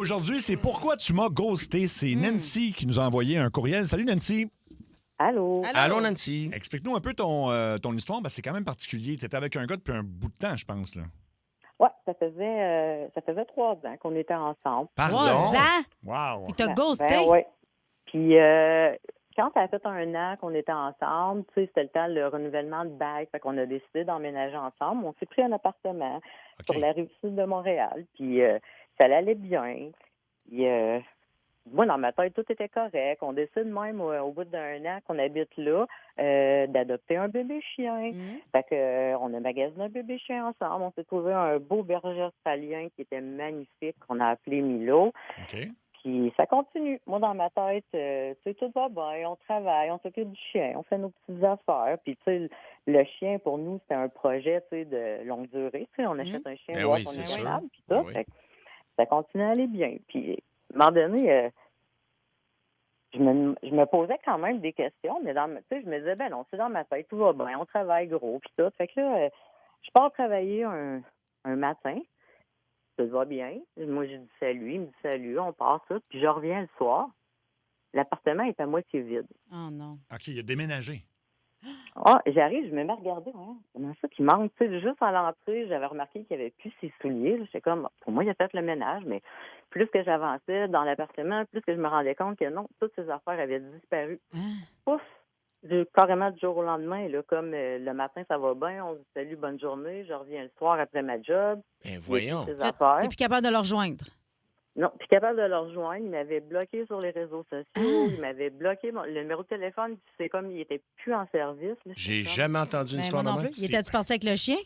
Aujourd'hui, c'est pourquoi tu m'as ghosté. C'est Nancy qui nous a envoyé un courriel. Salut Nancy. Allô? Allô, Nancy. Explique-nous un peu ton histoire. C'est quand même particulier. Tu étais avec un gars depuis un bout de temps, je pense. Là. Ouais, ça faisait 3 ans qu'on était ensemble. Pardon? 3 ans? Wow. Il t'a ghosté? Ouais. Puis quand ça a fait 1 an qu'on était ensemble, tu sais, c'était le temps le renouvellement de bail, fait qu'on a décidé d'emménager ensemble. On s'est pris un appartement OK. sur la rive sud de Montréal. Puis ça allait bien. Puis moi, dans ma tête, tout était correct. On décide même au bout d'1 an qu'on habite là d'adopter un bébé chien. Fait que on a magasiné un bébé chien ensemble. On s'est trouvé un beau berger australien qui était magnifique, qu'on a appelé Milo. OK. Puis ça continue. Moi, dans ma tête, tu sais, tout va bien. On travaille, on s'occupe du chien, on fait nos petites affaires. Puis, tu sais, le chien, pour nous, c'était un projet, tu sais, de longue durée. Tu sais, on achète un chien, Ben voir oui, qu'on c'est est sûr. stable, puis Ben tout. oui. Fait que ça continue à aller bien. Puis, à un moment donné, je me posais quand même des questions, mais tu sais, je me disais, ben non, c'est dans ma tête, tout va bien, on travaille gros, puis tout. Fait que là, je pars travailler un matin. Ça va bien. Moi, je dis salut, il me dit salut, on part tout. Puis je reviens le soir. L'appartement est à moitié vide. Oh non. OK, il a déménagé. Ah, j'arrive, je me mets à regarder. Hein, comment ça qui manque? Tu sais, juste à l'entrée, j'avais remarqué qu'il n'y avait plus ses souliers. Là. J'étais comme, pour moi, il a fait le ménage, mais plus que j'avançais dans l'appartement, plus que je me rendais compte que non, toutes ses affaires avaient disparu. Pouf! Carrément du jour au lendemain, là, comme le matin, ça va bien, on se dit salut, bonne journée, je reviens le soir après ma job. Ben Il y a voyons. toutes ses Là, affaires. t'es plus capable de le rejoindre. Non, puis capable de le rejoindre. Il m'avait bloqué sur les réseaux sociaux. Il m'avait bloqué le numéro de téléphone. Puis c'est comme il était plus en service. Là, J'ai j'étais comme- jamais entendu une Mais histoire moi de non même. plus. Il était-tu parti avec le chien?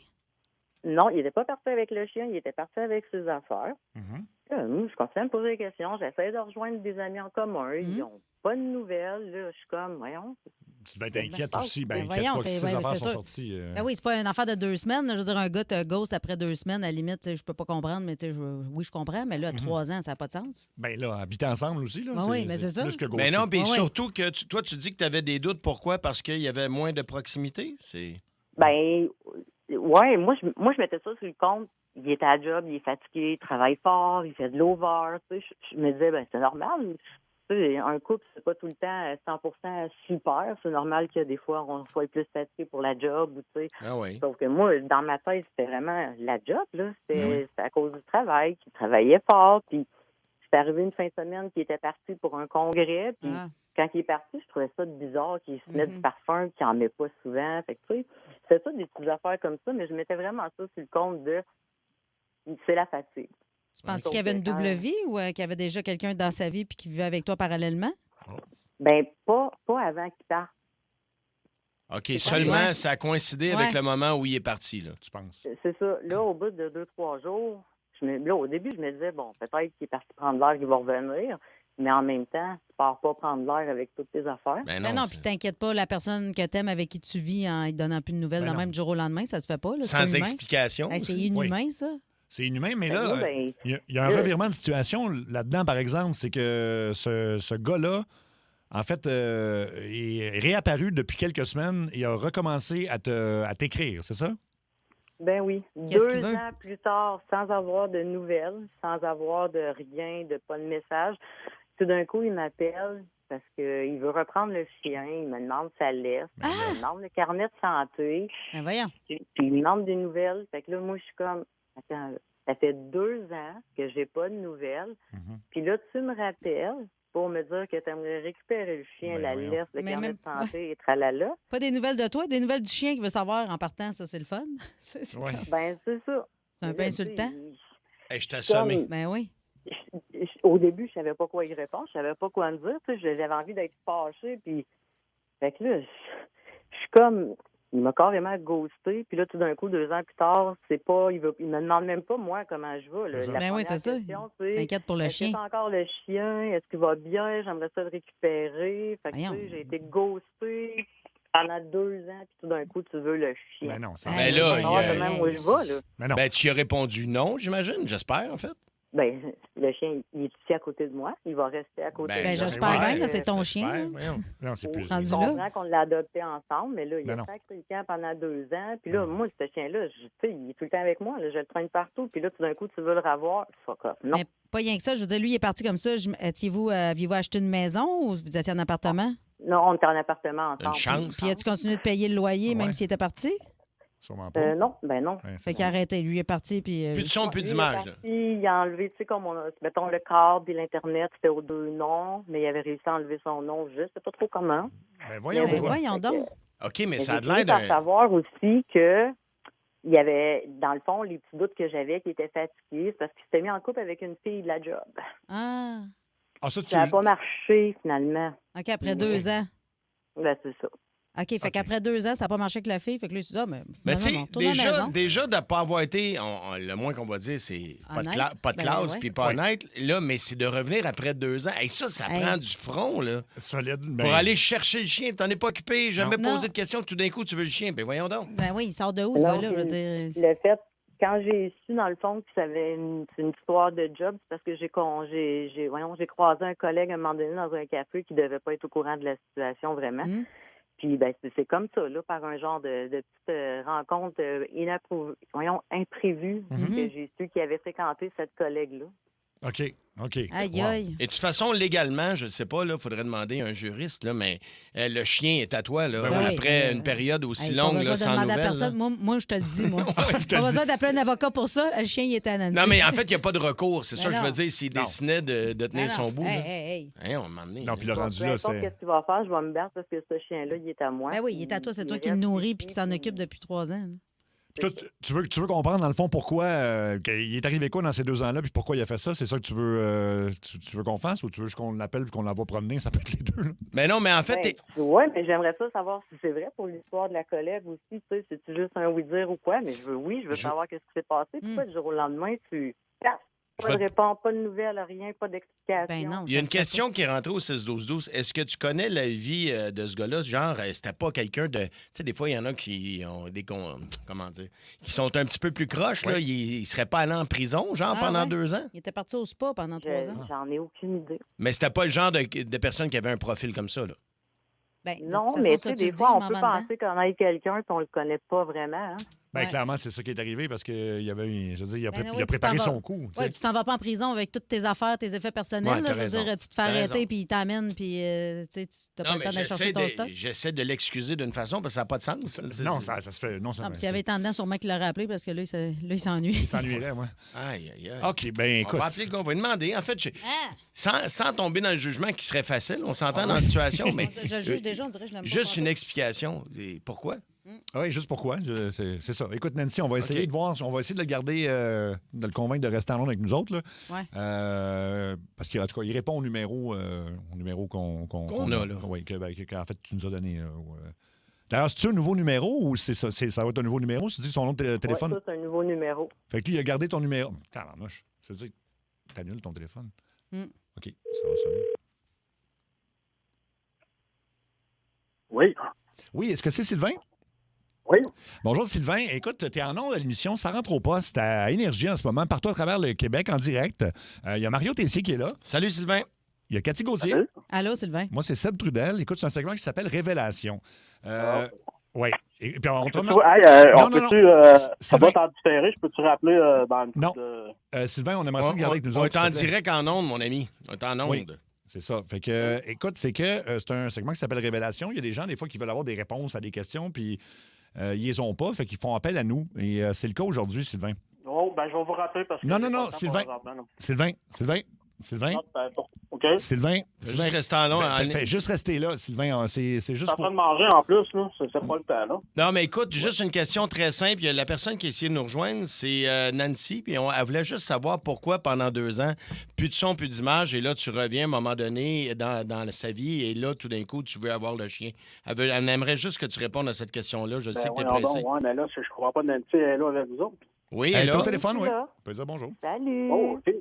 Non, il n'était pas parti avec le chien. Il était parti avec ses affaires. Mhm. Moi, je continue à me poser des questions. J'essaie de rejoindre des amis en commun. Ils n'ont pas de nouvelles. Là, je suis comme, voyons. Tu devais être inquiète Ben, aussi. ben Inquiète voyons, pas que si c'est- ses ouais, affaires c'est sont sûr. sorties. Ben oui, c'est pas une affaire de 2 semaines. Je veux dire, un gars te ghost après 2 semaines, à la limite, tu sais, je peux pas comprendre, mais tu sais, oui, je comprends, mais là, 3 ans, ça n'a pas de sens. Ben là, habiter ensemble aussi, là. Ah oui, mais c'est ça. Plus que Mais ghosté. non, puis Ouais, ouais. surtout que toi, tu dis que tu avais des doutes. Pourquoi? Parce qu'il y avait moins de proximité? C'est... Ben, ouais, moi, je mettais ça sur le compte. Il est à la job, il est fatigué, il travaille fort, il fait de l'over. Tu sais, je me disais, ben, c'est normal. Tu sais, un couple, c'est pas tout le temps 100% super. C'est normal que des fois, on soit plus fatigué pour la job. Ou, tu sais. Ah oui. Sauf que moi, dans ma tête, c'était vraiment la job. Là. Oui. C'était à cause du travail, qu'il travaillait fort. Puis, c'est arrivé une fin de semaine qu'il était parti pour un congrès. Puis, Ah. quand il est parti, je trouvais ça bizarre qu'il se mette Mhm. du parfum, qu'il en met pas souvent. Fait que, tu sais, c'est ça, des petites affaires comme ça, mais je mettais vraiment ça sur le compte de c'est la fatigue. Tu penses Donc, qu'il y avait une quand- double vie ou qu'il y avait déjà quelqu'un dans sa vie puis qui vivait avec toi parallèlement? Ben, pas avant qu'il parte. OK, C'est seulement quoi? ça a coïncidé Ouais. avec le moment où il est parti, là. Tu penses? C'est ça. Là, au bout de 2-3 jours, là, au début, je me disais, bon, peut-être qu'il est parti prendre l'air, qu'il va revenir. Mais en même temps, tu pars pas prendre l'air avec toutes tes affaires. Ben Ben non, c'est- puis t'inquiète pas, la personne que t'aimes avec qui tu vis en ne donnant plus de nouvelles Ben dans non. même du jour au lendemain, ça se fait pas. Là, c'est Sans pas humain. explication. Hey, c'est aussi. inhumain, ça. C'est inhumain, mais Ben, là, moi, ben, il y a un là- revirement de situation là-dedans, par exemple. C'est que ce gars-là, en fait, est réapparu depuis quelques semaines et a recommencé à t'écrire, c'est ça? Ben oui. Qu'est-ce qu'il 2 veut? ans plus tard, sans avoir de nouvelles, sans avoir de rien, de pas de message, tout d'un coup, il m'appelle parce qu'il veut reprendre le chien. Il me demande sa laisse. Il me demande le carnet de santé. Ben voyons. Puis il me demande des nouvelles. Fait que là, moi, je suis comme, attends, là, ça fait 2 ans que j'ai pas de nouvelles. Mhm. Puis là, tu me rappelles pour me dire que tu aimerais récupérer le chien, Ben la voyons. laisse, le Mais carnet même- de santé et tralala. Pas des nouvelles de toi, des nouvelles du chien qui veut savoir en partant, ça, c'est le fun. C'est Ouais. Ben, c'est ça. c'est un peu Là, tu sais, insultant. Hey, je t'ai assommé. comme- Ben oui. Au début, je savais pas quoi y répondre, je savais pas quoi me dire. Tu sais, j'avais envie d'être fâchée. Puis, fait que là, je suis comme, il m'a carrément ghosté. Puis là, tout d'un coup, 2 ans plus tard, c'est pas, il me demande même pas moi comment je vais. Là. C'est ça. La Ben oui, première c'est ça. question, Il c'est, s'inquiète pour le est-ce que chien. t'as encore le chien? Est-ce qu'il va bien? J'aimerais ça le récupérer. Fait que, tu Voyons. sais, j'ai été ghostée pendant 2 ans. Puis tout d'un coup, tu veux le chien. Ben non, ça Hey, Ben là, Je veux savoir il y a- comment moi je vais, là. Ben non. Ben, tu y as répondu non, j'imagine, j'espère, en fait. Ben, le chien, il est ici à côté de moi. Il va rester à côté de moi. j'espère ouais, bien, là, c'est ton chien. Ouais, là. voyons. Non, c'est plus. Rendu Je là. comprends qu'on l'a adopté ensemble, mais là, il Ben a non. sacré le camp pendant 2 ans. Puis là, moi, ce chien-là, tu sais, il est tout le temps avec moi. Là, je le traîne partout. Puis là, tout d'un coup, tu veux le revoir. Fuck off. Non. Mais pas rien que ça. Je veux dire, lui, il est parti comme ça. Aviez-vous acheté une maison ou vous étiez en appartement? Non, on était en appartement ensemble. Une chance. Puis as-tu continué de payer le loyer même Ouais. s'il était parti? Sûrement pas. Non, ben non. Ouais, c'est Fait ça. qu'il a arrêté. Lui, il est parti. Puis, Plus de son, plus Lui, d'image. il est là. parti, il a enlevé, tu sais, comme mettons, le câble et l'Internet, c'était aux 2 noms, mais il avait réussi à enlever son nom, je sais pas trop comment. Ben voyons. Ben, donc. voyons donc. OK, mais Mais ça a j'ai l'air fini par d'un... savoir aussi que il y avait, dans le fond, les petits doutes que j'avais qui étaient fatigués, c'est parce qu'il s'était mis en couple avec une fille de la job. Ah. Ah, ça, tu. Ça n'a pas marché, finalement. OK, après 2 ans. Ben, c'est ça. OK, fait qu'après 2 ans, ça n'a pas marché avec la fille. Fait que là, il s'est dit, Mais finalement, tu non, sais, retourne à la maison. déjà de ne pas avoir été, le moins qu'on va dire, c'est pas de, Honnête? pas de Ben, classe ouais. puis pas Oui. honnête. Là, mais c'est de revenir après 2 ans. Hey, ça Hey. prend du front, là. Solide. Pour aller chercher le chien, t'en es pas occupé, jamais Non. posé de questions, tout d'un coup, tu veux le chien. Ben voyons donc. Ben oui, il sort de où, ce Non, gars-là? Je veux dire. Le fait, quand j'ai su, dans le fond, que ça avait c'est une histoire de job, c'est parce que j'ai croisé un collègue à un moment donné dans un café qui devait pas être au courant de la situation vraiment. Hum. Puis ben, c'est comme ça, là, par un genre de petite rencontre imprévue que j'ai su qu'il avait fréquenté cette collègue-là. OK. OK. Aïe, Wow. aïe. Et de toute façon, légalement, je ne sais pas, il faudrait demander à un juriste, là, mais le chien est à toi là, Ben oui. après une période aussi Hey, longue pas là, besoin de sans demander à nouvelles. personne. là. Moi, je te le dis, moi. Je te Pas le besoin dis. d'appeler un avocat pour ça. Le chien, il est à Nancy. Non, mais en fait, il n'y a pas de recours. C'est Ben ça que je non. veux dire. S'il Non. décidait de tenir son bout. Hey, là. hey, hey. Hein, on m'a emmené. Non, puis le Peu rendu là, importe c'est. qu'est-ce qu'il va faire, je vais me battre parce que ce chien-là, il est à moi. Ben oui, il est à toi. C'est toi qui le reste nourris ici, puis qui s'en puis- occupe depuis 3 ans. Puis toi, tu veux comprendre, dans le fond, pourquoi. Il est arrivé quoi dans ces 2 ans-là, puis pourquoi il a fait ça? C'est ça que tu veux, tu veux qu'on fasse ou tu veux juste qu'on l'appelle et qu'on l'envoie promener? Ça peut être les deux. Là. Mais non, mais en fait, Ben, ouais, mais j'aimerais ça savoir si c'est vrai pour l'histoire de la collègue aussi. Tu sais, c'est-tu juste un oui-dire ou quoi? Mais je veux savoir qu'est-ce qui s'est passé. Pourquoi du jour au lendemain, tu passes? Je Pas de vais- réponse, pas de nouvelles, rien, pas d'explication. Ben non. il y a ça une se fait question qui est rentrée au 16-12-12. Est-ce que tu connais la vie de ce gars-là? Genre, c'était pas quelqu'un de. Tu sais, des fois, il y en a qui ont des. Comment dire? Qui sont un petit peu plus croches, là. Ils seraient pas allés en prison, genre, Ah, pendant ouais. 2 ans? Il était parti au spa pendant 3 ans. J'en ai aucune idée. Mais c'était pas le genre de personne qui avait un profil comme ça, là. Ben, de Non, toute mais façon, tu ça, sais, tu des le fois, dis, on je peut m'en vais dedans. penser connaître quelqu'un puis on le connaît pas vraiment. Hein? Ben, Ouais. clairement, c'est ça qui est arrivé parce qu'il y avait. Je veux dire, il a, Ben il oui, a tu préparé t'en vas. son coup. tu sais. Oui, tu t'en vas pas en prison avec toutes tes affaires, tes effets personnels. Ouais, là. t'as Je veux raison. dire, tu te fais T'as arrêter, raison. puis il t'amène, puis tu sais, tu n'as pas Non, le temps mais d'aller chercher ton stock. j'essaie de l'excuser d'une façon parce que ça n'a pas de sens. Non, ça se fait. Non, ça Non, puis s'il y avait été en dedans, sûrement qu'il l'aurait appelé parce que là, il s'ennuie. Il s'ennuierait, moi. Aïe, aïe, aïe. OK, ben On écoute. va appeler le gars, on va lui demander. En fait, Ah! sans tomber dans le jugement qui serait facile, on s'entend dans la situation, mais Je le juge déjà, on dirait que je l'aime pas. juste une explication. Et pourquoi? Oui, juste pourquoi. C'est ça. Écoute, Nancy, on va essayer OK. de voir. On va essayer de le garder, de le convaincre de rester en Londres avec nous autres. Là. Ouais. Parce qu'en tout cas, il répond au numéro qu'on a, là. Oui, qu'en fait, tu nous as donné. D'ailleurs, c'est-tu un nouveau numéro ou ça va être un nouveau numéro? Tu dis son nom de téléphone? Ouais, ça, c'est un nouveau numéro. Fait que lui, il a gardé ton numéro. Tabarnouche. C'est-à-dire, t'annules ton téléphone. Mm. OK, ça va sonner. Oui. Oui, est-ce que c'est Sylvain? Oui. Bonjour Sylvain. Écoute, tu es en ondes à l'émission Ça rentre au poste à Énergie en ce moment, partout à travers le Québec en direct. Il y a Mario Tessier qui est là. Salut, Sylvain. Il y a Cathy Gauthier. Salut. Allô, Sylvain? Moi, c'est Seb Trudel. Écoute, c'est un segment qui s'appelle Révélation. Oui. Et puis on tourne. Peux-tu, on peut-tu, ça Sylvain. va t'en différer, je peux-tu rappeler dans une Non. petite, Sylvain, on aimerait ça le garder avec nous on autres. est en s'il te plaît. direct en ondes, mon ami. On est en ondes. Oui. C'est ça. Fait que, écoute, c'est un segment qui s'appelle Révélation. Il y a des gens, des fois, qui veulent avoir des réponses à des questions, puis ils les ont pas, fait qu'ils font appel à nous. Et c'est le cas aujourd'hui, Sylvain. Oh, ben je vais vous rappeler parce que... Non, j'ai non, pas non, le temps Sylvain. présentement, non. Sylvain. Non, ben, bon, OK. Sylvain. Juste rester en ondes. Fais juste rester là, Sylvain. C'est Je juste suis en pour... train de manger en plus, là. C'est pas le temps, là. Non, mais écoute, juste une question très simple. Il y a la personne qui a essayé de nous rejoindre, c'est Nancy. Puis elle voulait juste savoir pourquoi pendant 2 ans, plus de son, plus d'image. Et là, tu reviens à un moment donné dans sa vie. Et là, tout d'un coup, tu veux avoir le chien. Elle aimerait juste que tu répondes à cette question-là. Je sais que tu es voyons pressé. donc, ouais, mais là, je comprends pas Nancy, elle est là avec vous autres. Oui, Hey, là. ton téléphone, oui. Là. On peut dire bonjour. Salut! Oh, OK.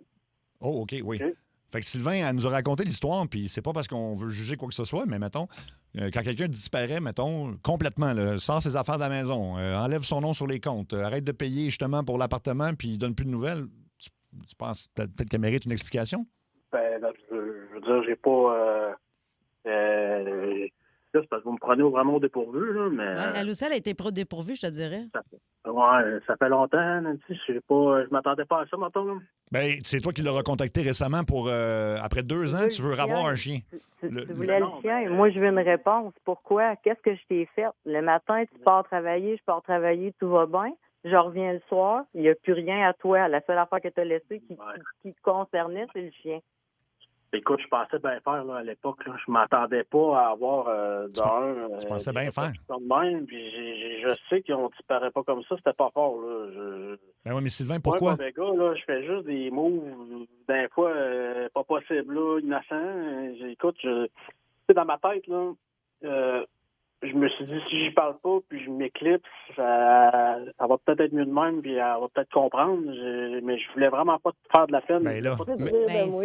Oh, OK, oui. OK. Fait que Sylvain, elle nous a raconté l'histoire, puis c'est pas parce qu'on veut juger quoi que ce soit, mais mettons, quand quelqu'un disparaît, mettons, complètement, là, sort ses affaires de la maison, enlève son nom sur les comptes, arrête de payer justement pour l'appartement, puis il donne plus de nouvelles, Tu penses peut-être qu'elle mérite une explication? Ben, là, je veux dire, j'ai pas... là, c'est parce que vous me prenez vraiment au dépourvu, là, mais... Ouais, elle aussi, elle a été dépourvue, je te dirais. ça fait longtemps, Nancy. Je m'attendais pas à ça, maintenant. Là. Ben, c'est toi qui l'auras contacté récemment pour... après 2 ans, tu veux avoir un chien. Tu voulais le chien. Moi, je veux une réponse. Pourquoi? Qu'est-ce que je t'ai fait? Le matin, tu pars travailler, je pars travailler, tout va bien. Je reviens le soir, il n'y a plus rien à toi. La seule affaire que tu as laissée qui te concernait, c'est le chien. Écoute, je pensais bien faire là, à l'époque. Là. Je m'attendais pas à avoir Tu pensais bien faire. Même, puis je sais qu'on ne disparaît pas comme ça. C'était pas fort. Là. Ben oui, mais Sylvain, pourquoi? Moi, gars, là, je fais juste des moves, d'un fois, pas possible, là, innocent. Écoute, dans ma tête, là, je me suis dit, si j'y parle pas, puis je m'éclipse, ça va peut-être être mieux de même, puis elle va peut-être comprendre. Mais je voulais vraiment pas te faire de la peine. Ben là,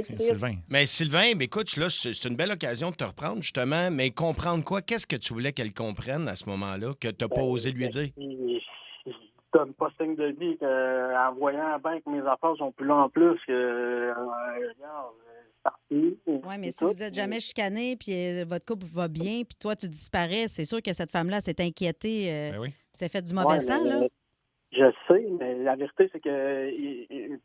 Sylvain. Mais Sylvain, écoute, là, c'est une belle occasion de te reprendre, justement, mais comprendre quoi? Qu'est-ce que tu voulais qu'elle comprenne à ce moment-là, que tu n'as pas osé lui dire? Je donne pas signe de vie en voyant bien que mes affaires sont plus là en plus, que regarde, parti. Oui, mais si vous n'êtes jamais chicané, puis votre couple va bien, puis toi, tu disparais, c'est sûr que cette femme-là s'est inquiétée. Ben oui. C'est fait du mauvais sang, là. Je sais, mais la vérité, c'est que tu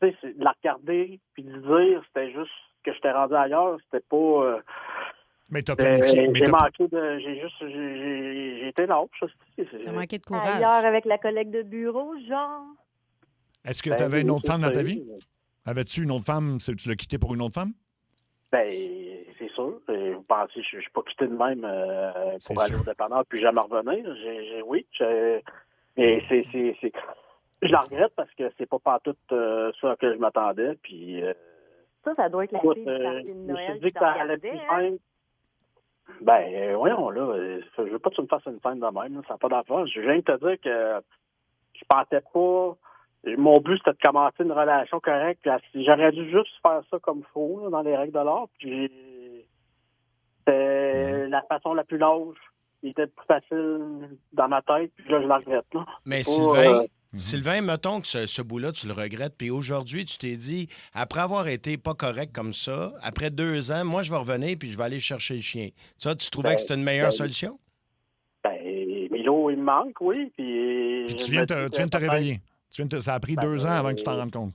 sais, de la regarder puis de dire c'était juste que j'étais rendu ailleurs, c'était pas. Mais t'as planifié. J'ai manqué de. J'ai été lâche. T'as manqué de courage. Ailleurs avec la collègue de bureau, genre. Est-ce que tu avais une autre femme dans ta vie? Avais-tu une autre femme? Tu l'as quittée pour une autre femme? Ben, c'est sûr. Vous pensez, je suis pas quitté de même pour aller au dépanneur puis jamais revenir. Oui. Mais je la regrette parce que c'est pas partout ça à que je m'attendais. Puis. Ça doit être la fille du party de Noël qui t'en regardait, hein? Ben, voyons, là, je veux pas que tu me fasses une scène de même, là, ça n'a pas d'affaire. Je viens de te dire que je pensais pas... Mon but, c'était de commencer une relation correcte. J'aurais dû juste faire ça comme il faut, là, dans les règles de l'art. Puis c'était la façon la plus large. Il était plus facile dans ma tête, puis là, je la regrette. Là. Mais Sylvain, mettons que ce bout-là, tu le regrettes, puis aujourd'hui, tu t'es dit, après avoir été pas correct comme ça, après 2 ans, moi, je vais revenir, puis je vais aller chercher le chien. Ça, tu trouvais que c'était une meilleure solution? Ben, Milo, il me manque, oui. Puis tu viens de te réveiller. Ça a pris 2 ans avant que tu t'en rendes compte.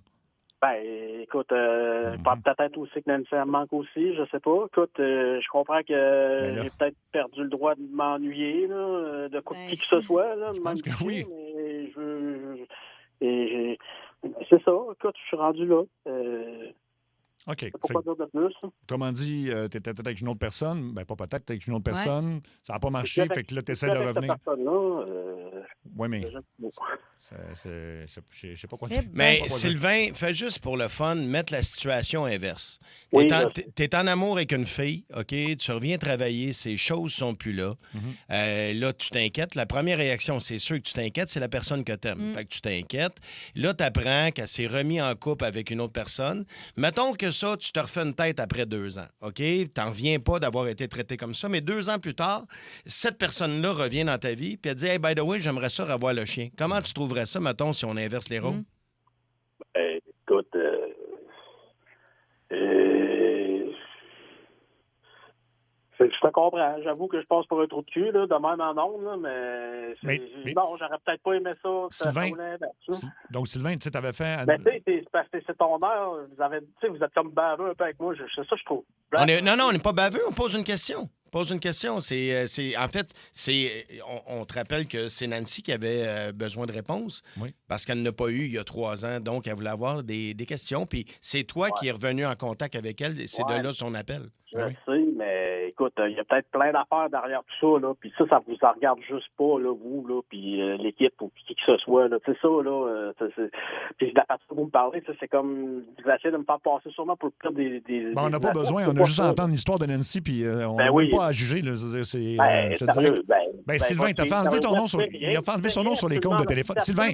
Ben, écoute, peut-être aussi que Nancy elle me manque aussi, je sais pas. Écoute, je comprends que j'ai peut-être perdu le droit de m'ennuyer, là, de qui que ce soit, là. Je pense que oui. Mais c'est ça, écoute, je suis rendu là. OK. Pourquoi dire de plus? Autrement dit, tu étais peut-être avec une autre personne. Ben, pas peut-être, avec une autre personne. Ça n'a pas marché, fait que là, tu essaies de revenir. Oui, mais je sais pas quoi dire. Mais Sylvain, fais juste pour le fun, mettre la situation inverse. Oui, t'es en amour avec une fille, OK? Tu reviens travailler, ces choses sont plus là. Là, tu t'inquiètes. La première réaction, c'est sûr que tu t'inquiètes, c'est la personne que t'aimes. Fait que tu t'inquiètes. Là, tu apprends qu'elle s'est remise en couple avec une autre personne. Mettons que ça, tu te refais une tête après 2 ans, OK? T'en reviens pas d'avoir été traité comme ça, mais 2 ans plus tard, cette personne-là revient dans ta vie, puis elle dit « Hey, by the way, j'aimerais ça revoir le chien. » Comment tu trouverais ça, mettons, si on inverse les rôles? Écoute, je te comprends. J'avoue que je passe pour un trou de cul, là, de même en ondes, là, mais non, j'aurais peut-être pas aimé ça. Sylvain, donc, Sylvain, tu sais, t'avais fait... Ben, tu sais, parce que c'est ton heure. Vous êtes comme baveux un peu avec moi. C'est ça, je trouve. Non, on n'est pas baveux, on pose une question. En fait, on te rappelle que c'est Nancy qui avait besoin de réponses parce qu'elle n'a pas eu il y a 3 ans, donc elle voulait avoir des questions. Puis c'est toi qui es revenu en contact avec elle et c'est de là son appel. Je sais, mais écoute, il y a peut-être plein d'affaires derrière tout ça, là. Puis ça vous en regarde juste pas, là, vous, là, puis l'équipe ou qui que ce soit, là. C'est ça, là. Puis la façon dont vous me parlez, c'est comme vous essayez de me faire passer sûrement pour le pire des on n'a pas besoin, on a juste à entendre l'histoire de Nancy, puis on n'a même pas à juger, là. Sylvain, t'as fait enlever ton nom sur... Il a fait enlever son nom sur les comptes de téléphone. Sylvain.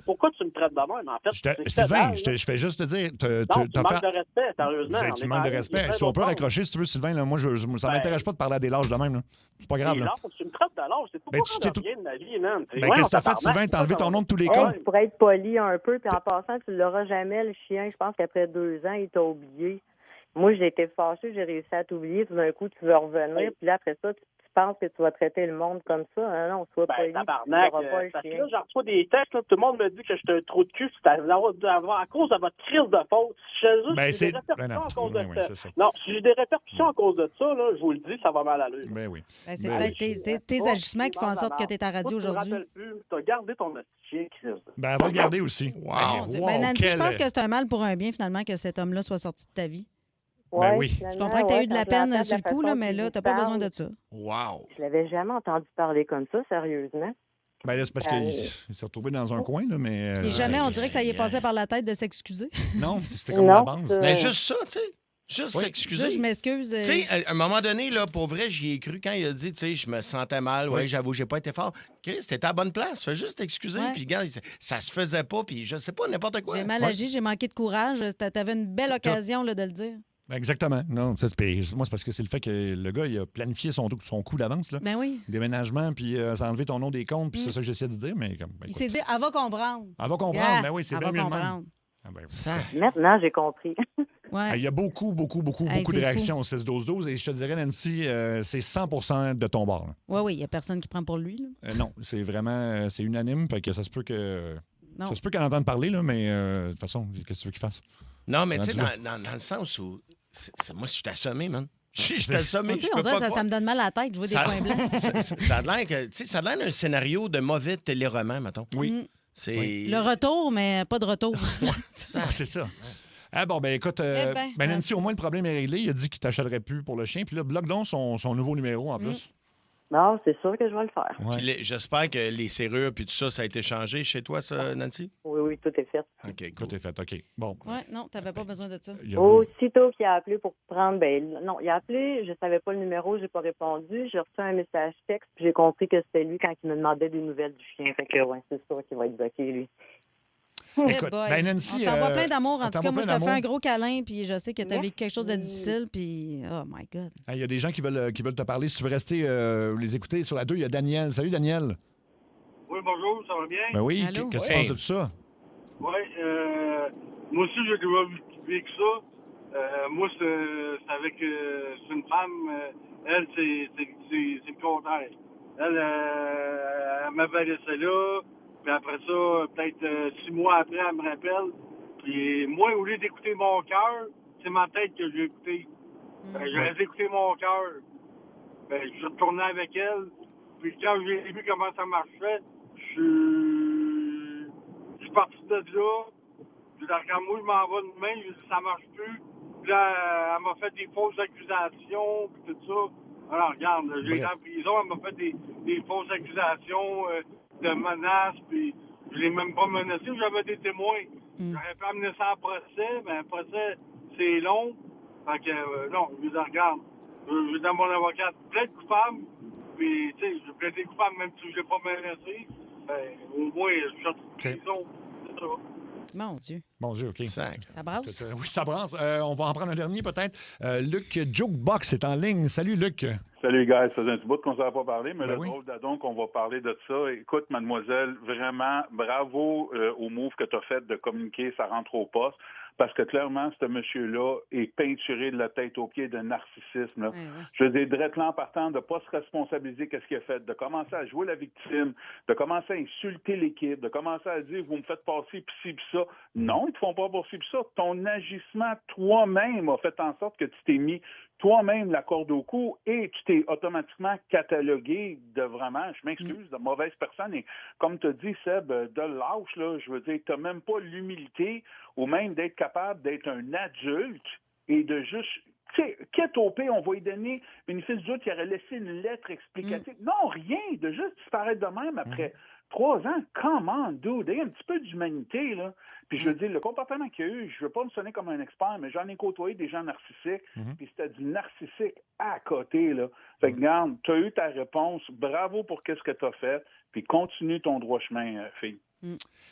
Pourquoi tu me traites de même, en fait? Sylvain, je fais juste te dire... Tu manques de respect, sérieusement. Tu manques de respect. Si on peut raccrocher, si tu veux, Sylvain, là, là. Moi, ça m'intéresse pas de parler à des lâches de même. Là. C'est pas grave. Les là. lâches, tu me traites de lâche. C'est pas Ben, tu t'es rien de ma vie, man. Ben, qu'est-ce que t'as fait, Sylvain? T'as enlevé ton nom de tous les Hey, comptes? tu pourrais être poli un peu, puis en passant, tu l'auras jamais, le chien. Je pense qu'après 2 ans, il t'a oublié. Moi, j'ai été fâchée, j'ai réussi à t'oublier. Tout d'un coup, tu veux revenir, puis là, après ça, tu penses que tu vas traiter le monde comme ça. Hein? Non, sois poli. Tabarnak, tu n'auras pas le parce que chien. là, j'en reçois des textes, là, tout le monde me dit que je suis un trou de cul, c'est à cause de votre crise de faute. Si j'ai des répercussions à cause de ça. Non, si j'ai des répercussions à cause de ça, là, je vous le dis, ça va mal à l'allure. Ben oui. Ben, c'est peut-être tes agissements qui font en sorte que tu es à la radio aujourd'hui. Je ne me rappelle plus. Tu as gardé ton chien, Chris. Ben, elle va le garder aussi. Wow. Ben, Nancy, je pense que c'est un mal pour un bien, finalement, que cet homme-là soit sorti de ta vie. Ben oui. Je comprends que tu as eu de la peine sur le coup, là, mais là, tu n'as pas besoin de ça. Wow. Je l'avais jamais entendu parler comme ça, sérieusement. Ben là, c'est parce qu'il s'est retrouvé dans un coin, là, mais... Puis jamais, on dirait que ça y est passé par la tête de s'excuser. Non, c'était comme la base. Mais juste ça, tu sais. Juste Oui. s'excuser. Juste, je m'excuse. Tu sais, à un moment donné, là, pour vrai, j'y ai cru quand il a dit, tu sais, je me sentais mal, ouais, j'avoue, j'ai pas été fort. Chris, t'étais à la bonne place, fais juste t'excuser, Ouais. puis regarde, ça se faisait pas, puis je sais pas, n'importe quoi. J'ai mal agi, j'ai manqué de courage. T'avais une belle occasion là, de le dire. Exactement. Non, moi, c'est parce que c'est le fait que le gars, il a planifié son coup d'avance, là. Ben oui. Déménagement, puis ça a enlevé ton nom des comptes, puis c'est ça que j'essaie de dire, mais... Ben, Il écoute, s'est dit, elle va comprendre. elle va comprendre, Yeah, ben oui, c'est elle bien va mieux de même. comprendre. Ah, ben oui. Ça. Maintenant, j'ai compris. Ouais. Il y a beaucoup Hey, de c'est réactions au 6-12-12 et je te dirais, Nancy, c'est 100% de ton bord. Là. Oui, oui, il n'y a personne qui prend pour lui. Là. Non, c'est vraiment, c'est unanime, fait que ça se peut que... Non. Ça se peut qu'elle entende parler, là, mais de toute façon, qu'est-ce que tu veux qu'il fasse? Non, mais tu sais, Rendu dans le sens où. Moi, je suis assommé, man. Je suis assommé. Tu sais, Je on peux dirait pas ça me donne mal à la tête. Je vois des points blancs. ça a l'air que, tu sais, ça a l'air d'un scénario de mauvais téléroman, mettons. Oui. C'est. Le retour, mais pas de retour. C'est ça. Ah bon, ben écoute, Nancy, au moins le problème est réglé. Il a dit qu'il t'achèterait plus pour le chien. Puis là, bloque donc son nouveau numéro en plus. Non, c'est sûr que je vais le faire. Ouais. Puis j'espère que les serrures puis tout ça, ça a été changé chez toi, ça, Nancy? Oui, oui, tout est fait. OK, Tout cool. est fait, OK. Bon. Oui, non, tu n'avais pas besoin de ça. Il y a Aussitôt qu'il a appelé pour prendre, non, il a appelé, je savais pas le numéro, j'ai pas répondu. J'ai reçu un message texte, puis j'ai compris que c'était lui quand il me demandait des nouvelles du chien. Fait que, ouais, c'est sûr qu'il va être bloqué, lui. Écoute, boy. ben Nancy, On t'envoie plein d'amour. on En tout cas, t'envoie moi, je plein te fais un d'amour. gros câlin, puis je sais que tu as vécu quelque chose de difficile, puis oh my God. Il y a des gens qui veulent te parler. Si tu veux rester les écouter sur la 2, il y a Daniel. Salut, Daniel. Oui, bonjour, ça va bien? Ben oui, Allô? qu'est-ce que tu penses de tout ça? Oui, moi aussi, j'ai vécu ça. Moi, c'est avec c'est une femme. Elle, c'est le contraire. Elle, elle m'avait laissé là. Puis après ça, peut-être 6 mois après, elle me rappelle. Puis moi, au lieu d'écouter mon cœur, c'est ma tête que j'ai écouté. J'aurais dû écouter mon cœur. Ben, je suis retourné avec elle. Puis quand j'ai vu comment ça marchait, je suis parti de là. Puis là, quand moi, je m'en vais de main, je dis ça marche plus. Puis là, elle m'a fait des fausses accusations, puis tout ça. Alors, regarde, j'ai été en prison, elle m'a fait des fausses accusations de menaces, puis je l'ai même pas menacé, j'avais des témoins. J'aurais pu amener ça en procès, mais un procès, c'est long. Fait que, non, je dis, regarde, je dans mon avocat plaide coupable, puis, tu sais, je plaide coupable même si je l'ai pas menacé. Ben, au moins, je suis en prison. C'est ça. Mon Dieu. Mon Dieu, OK. Sac. Ça brasse? Oui, ça brasse. On va en prendre un dernier, peut-être. Luc Jukebox est en ligne. Salut, Luc. Salut, gars. Ça faisait un petit bout qu'on ne savait pas parler, mais Ben le oui. drôle d'adon qu'on va parler de ça. Écoute, mademoiselle, vraiment, bravo au move que tu as fait de communiquer, ça rentre au poste. Parce que clairement, ce monsieur-là est peinturé de la tête aux pieds de narcissisme. Là. Ouais, ouais. Je veux dire, drette là en partant, de ne pas se responsabiliser qu'est-ce qu'il a fait, de commencer à jouer la victime, de commencer à insulter l'équipe, de commencer à dire vous me faites passer pis ci pis ça. Non, ils te font pas passer pis ça. Ton agissement toi-même a fait en sorte que tu t'es mis toi-même la corde au cou et tu t'es automatiquement catalogué de vraiment, je m'excuse, de mauvaise personne. Et comme tu as dit, Seb, de lâche, là, je veux dire, tu n'as même pas l'humilité ou même d'être capable d'être un adulte et de juste, tu sais, quitte au pire, on va lui donner bénéfice du doute, il aurait laissé une lettre explicative. Non, rien, de juste disparaître de même après 3 ans. Comment, dude? Il y a un petit peu d'humanité, là. Puis je veux dire, le comportement qu'il y a eu, je veux pas me sonner comme un expert, mais j'en ai côtoyé des gens narcissiques, puis c'était du narcissique à côté, là. Fait que, regarde, tu as eu ta réponse, bravo pour qu'est-ce que tu as fait, puis continue ton droit chemin, fille.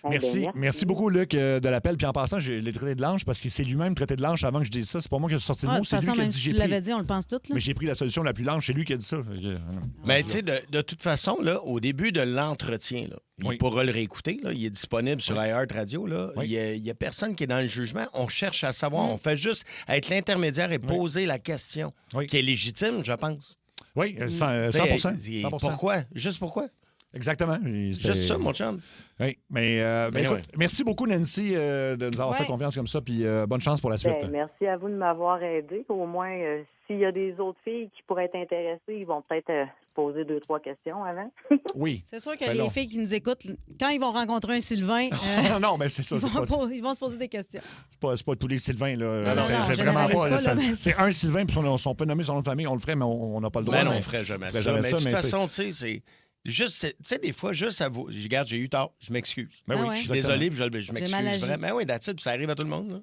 Merci. Merci beaucoup, Luc, de l'appel. Puis en passant, je l'ai traité de lâche parce que c'est lui-même traité de lâche avant que je dise ça. C'est pas moi qui ai sorti le Ah, mot, de toute c'est lui façon, qui a même dit si j'ai tu pris. l'avais dit, on le pense tous. Là. Mais j'ai pris la solution la plus lâche, c'est lui qui a dit ça. Mais tu sais, de toute façon, là, au début de l'entretien, là, il pourra le réécouter. Là, il est disponible sur iHeart Radio. Là. Oui. Il y a personne qui est dans le jugement. On cherche à savoir. On fait juste être l'intermédiaire et poser la question qui est légitime, je pense. Oui, 100%. T'sais, 100%. Pourquoi? Juste pourquoi? Exactement. Juste ça, mon chum. Oui, mais écoute, merci beaucoup, Nancy, de nous avoir fait confiance comme ça. Puis bonne chance pour la suite. Merci à vous de m'avoir aidé. Au moins, s'il y a des autres filles qui pourraient être intéressées, ils vont peut-être se poser 2-3 questions avant. Oui. C'est sûr que les filles qui nous écoutent, quand ils vont rencontrer un Sylvain, non, mais c'est ça. ils vont se poser des questions. C'est pas tous les Sylvains. Là. Non, c'est vraiment pas. c'est un Sylvain, puis si on peut nommer son nom de famille, on le ferait, mais on n'a pas le droit. Mais non, on ne ferait jamais ça. Mais de toute façon, tu sais, c'est. Juste, tu sais, des fois, juste à vous. Regarde, j'ai eu tort, je m'excuse. Ben oui, je suis désolé, puis je m'excuse mal agi. vraiment. Mais oui, that's it, puis ça arrive à tout le monde. Là.